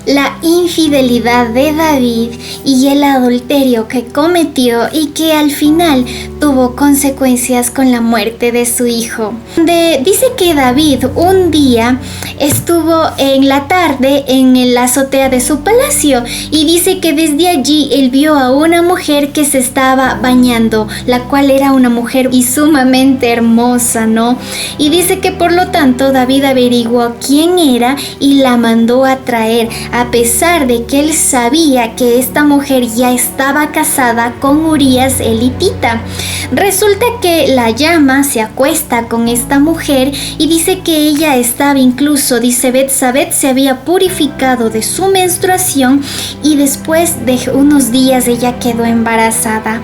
la infidelidad de David y el adulterio que cometió y que al final tuvo consecuencias con la muerte de su hijo. Dice que David un día estuvo en la tarde en la azotea de su palacio y dice que desde allí él vio a una mujer que se estaba bañando, la cual era una mujer y sumamente hermosa, ¿no? Y dice que por lo tanto David averiguó quién era y la mandó a traer, a pesar de que él sabía que esta mujer ya estaba casada con Urías el hitita. Resulta que la llama, se acuesta con esta mujer y dice que ella estaba incluso, dice Betsabé, se había purificado de su menstruación y después de unos días ella quedó embarazada.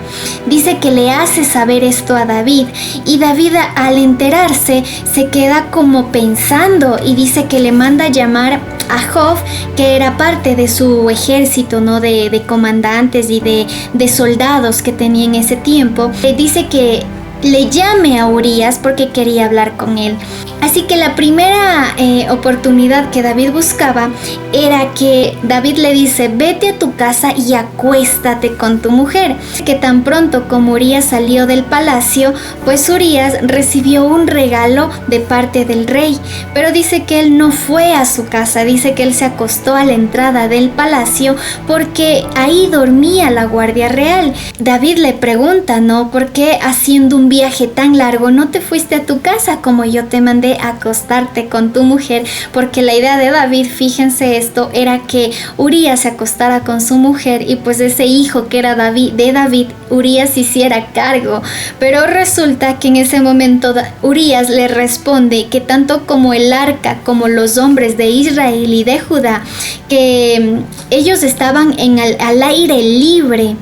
Dice que le hace saber esto a David y David al enterarse se queda como pensando y dice que le manda a llamar a Joab, que era parte de su ejército, ¿no? de comandantes y de soldados que tenía en ese tiempo. Le dice que le llame a Urías porque quería hablar con él. Así que la primera oportunidad que David buscaba era que David le dice: vete a tu casa y acuéstate con tu mujer. Que tan pronto como Urías salió del palacio, pues Urías recibió un regalo de parte del rey, pero dice que él no fue a su casa, dice que él se acostó a la entrada del palacio porque ahí dormía la guardia real. David le pregunta, ¿no? ¿Por qué haciendo un viaje tan largo no te fuiste a tu casa como yo te mandé a acostarte con tu mujer? Porque la idea de David, fíjense esto, era que Urías se acostara con su mujer y pues ese hijo que era de David, Urías hiciera cargo. Pero resulta que en ese momento Urías le responde que tanto como el arca como los hombres de Israel y de Judá, que ellos estaban al aire libre,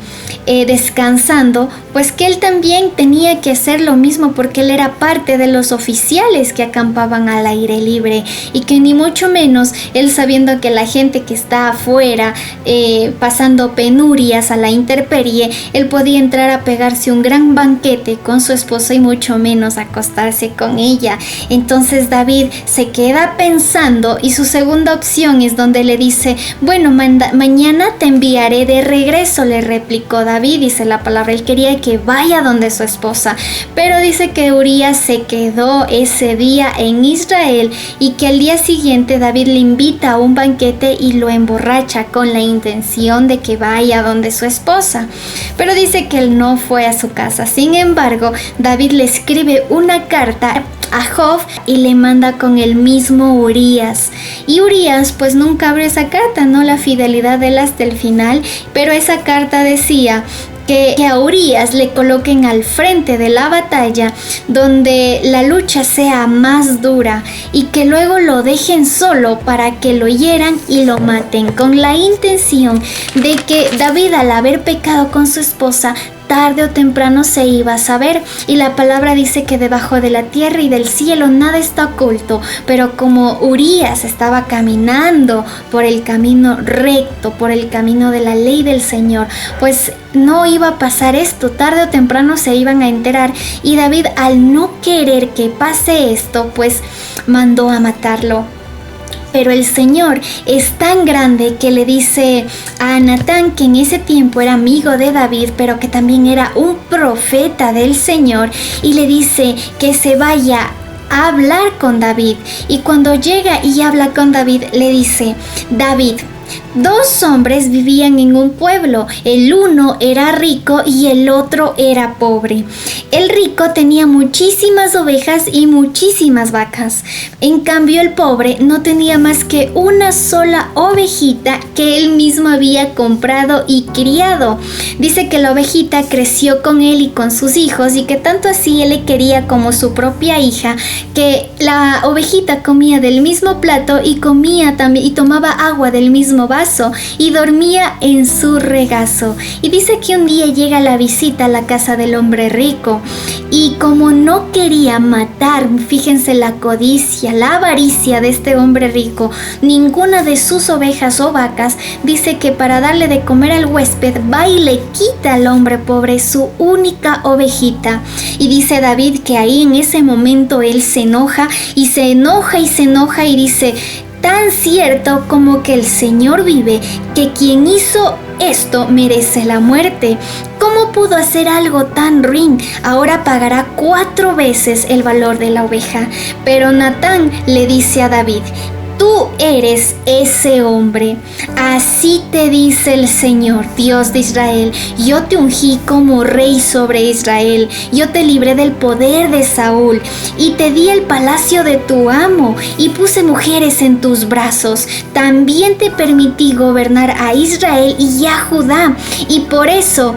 descansando, pues que él también tenía que hacer lo mismo porque él era parte de los oficiales que acampaban al aire libre y que ni mucho menos él, sabiendo que la gente que está afuera pasando penurias a la intemperie, él podía entrar a pegarse un gran banquete con su esposa y mucho menos acostarse con ella. Entonces David se queda pensando y su segunda opción es donde le dice: bueno, mañana te enviaré de regreso, le replicó David. Dice la palabra, él quería que vaya donde su esposa, pero dice que Urías se quedó ese día en Israel y que al día siguiente David le invita a un banquete y lo emborracha con la intención de que vaya donde su esposa, pero dice que él no fue a su casa. Sin embargo, David le escribe una carta a Joab y le manda con el mismo Urías, y Urías pues nunca abre esa carta, no la fidelidad de él hasta el final, pero esa carta decía que a Urías le coloquen al frente de la batalla donde la lucha sea más dura y que luego lo dejen solo para que lo hieran y lo maten, con la intención de que David, al haber pecado con su esposa, tarde o temprano se iba a saber. Y la palabra dice que debajo de la tierra y del cielo nada está oculto, pero como Urías estaba caminando por el camino recto, por el camino de la ley del Señor, pues no iba a pasar esto, tarde o temprano se iban a enterar, y David, al no querer que pase esto, pues mandó a matarlo. Pero el Señor es tan grande que le dice a Natán, que en ese tiempo era amigo de David, pero que también era un profeta del Señor, y le dice que se vaya a hablar con David. Y cuando llega y habla con David, le dice: David, dos hombres vivían en un pueblo, el uno era rico y el otro era pobre. El rico tenía muchísimas ovejas y muchísimas vacas. En cambio, el pobre no tenía más que una sola ovejita que él mismo había comprado y criado. Dice que la ovejita creció con él y con sus hijos, y que tanto así él le quería como su propia hija, que la ovejita comía del mismo plato y comía también y tomaba agua del mismo vaso y dormía en su regazo. Y dice que un día llega la visita a la casa del hombre rico, y como no quería matar, fíjense la codicia, la avaricia de este hombre rico, ninguna de sus ovejas o vacas, dice que para darle de comer al huésped va y le quita al hombre pobre su única ovejita. Y dice David que ahí en ese momento él se enoja y se enoja y se enoja y dice: tan cierto como que el Señor vive, que quien hizo esto merece la muerte. ¿Cómo pudo hacer algo tan ruin? Ahora pagará 4 veces el valor de la oveja. Pero Natán le dice a David: tú eres ese hombre. Así te dice el Señor, Dios de Israel: yo te ungí como rey sobre Israel. Yo te libré del poder de Saúl y te di el palacio de tu amo y puse mujeres en tus brazos. También te permití gobernar a Israel y a Judá. Y por eso,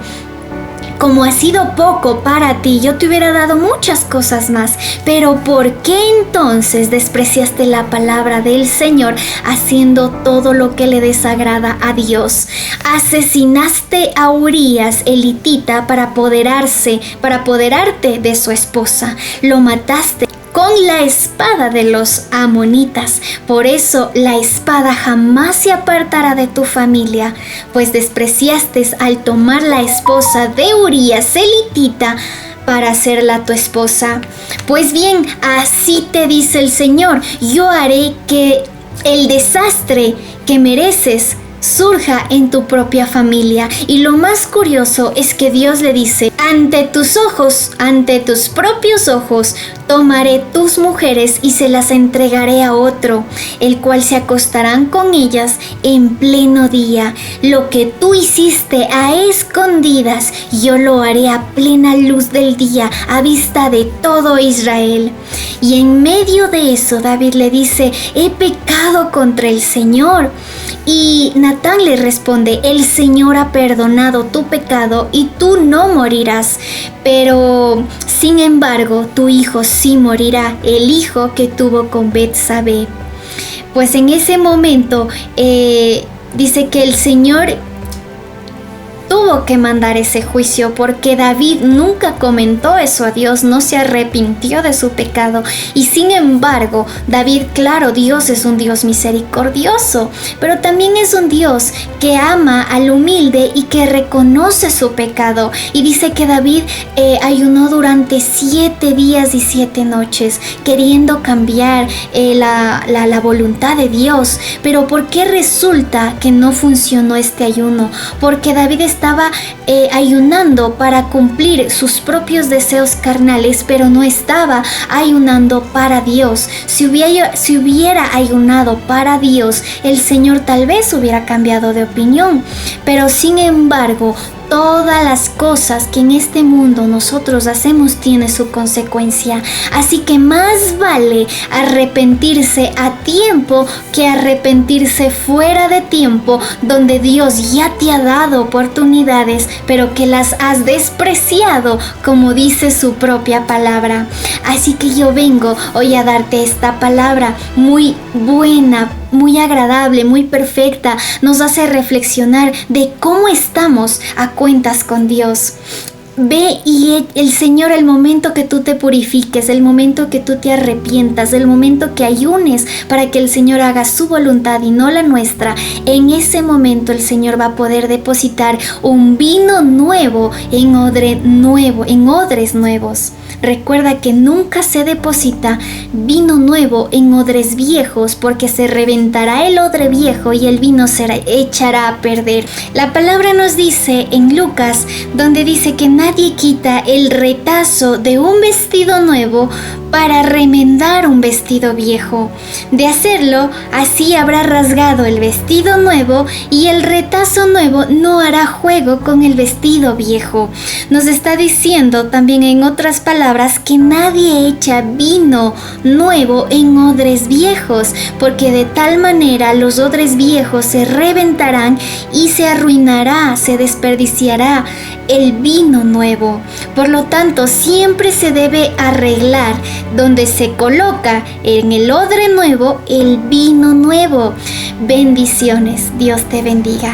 como ha sido poco para ti, yo te hubiera dado muchas cosas más. Pero ¿por qué entonces despreciaste la palabra del Señor, haciendo todo lo que le desagrada a Dios? Asesinaste a Urías el hitita para apoderarte de su esposa. Lo mataste con la espada de los amonitas. Por eso la espada jamás se apartará de tu familia, pues despreciaste al tomar la esposa de Urías el hitita para hacerla tu esposa. Pues bien, así te dice el Señor: yo haré que el desastre que mereces surja en tu propia familia. Y lo más curioso es que Dios le dice: ante tus ojos, ante tus propios ojos, tomaré tus mujeres y se las entregaré a otro, el cual se acostarán con ellas en pleno día. Lo que tú hiciste a escondidas, yo lo haré a plena luz del día, a vista de todo Israel. Y en medio de eso, David le dice: he pecado contra el Señor. Y Natán le responde: el Señor ha perdonado tu pecado y tú no morirás. Pero, sin embargo, tu hijo sí morirá, el hijo que tuvo con Betsabé. Pues en ese momento dice que el Señor tuvo que mandar ese juicio, porque David nunca comentó eso a Dios, no se arrepintió de su pecado. Y sin embargo, David, claro, Dios es un Dios misericordioso, pero también es un Dios que ama al humilde y que reconoce su pecado. Y dice que David ayunó durante 7 días y 7 noches, queriendo cambiar la voluntad de Dios. Pero ¿por qué resulta que no funcionó este ayuno? Porque David estaba ayunando para cumplir sus propios deseos carnales, pero no estaba ayunando para Dios. Si hubiera ayunado para Dios, el Señor tal vez hubiera cambiado de opinión. Pero sin embargo, todas las cosas que en este mundo nosotros hacemos tienen su consecuencia. Así que más vale arrepentirse a tiempo que arrepentirse fuera de tiempo, donde Dios ya te ha dado oportunidades, pero que las has despreciado, como dice su propia palabra. Así que yo vengo hoy a darte esta palabra muy buena, muy agradable, muy perfecta. Nos hace reflexionar de cómo estamos a cuentas con Dios. Ve y el Señor, el momento que tú te purifiques, el momento que tú te arrepientas, el momento que ayunes para que el Señor haga su voluntad y no la nuestra, en ese momento el Señor va a poder depositar un vino nuevo en odres nuevos. Recuerda que nunca se deposita vino nuevo en odres viejos, porque se reventará el odre viejo y el vino se echará a perder. La palabra nos dice en Lucas, donde dice que nadie quita el retazo de un vestido nuevo para remendar un vestido viejo. De hacerlo, así habrá rasgado el vestido nuevo y el retazo nuevo no hará juego con el vestido viejo. Nos está diciendo también en otras palabras que nadie echa vino nuevo en odres viejos, porque de tal manera los odres viejos se reventarán y se arruinará, se desperdiciará el vino nuevo. Por lo tanto, siempre se debe arreglar donde se coloca en el odre nuevo el vino nuevo. Bendiciones, Dios te bendiga.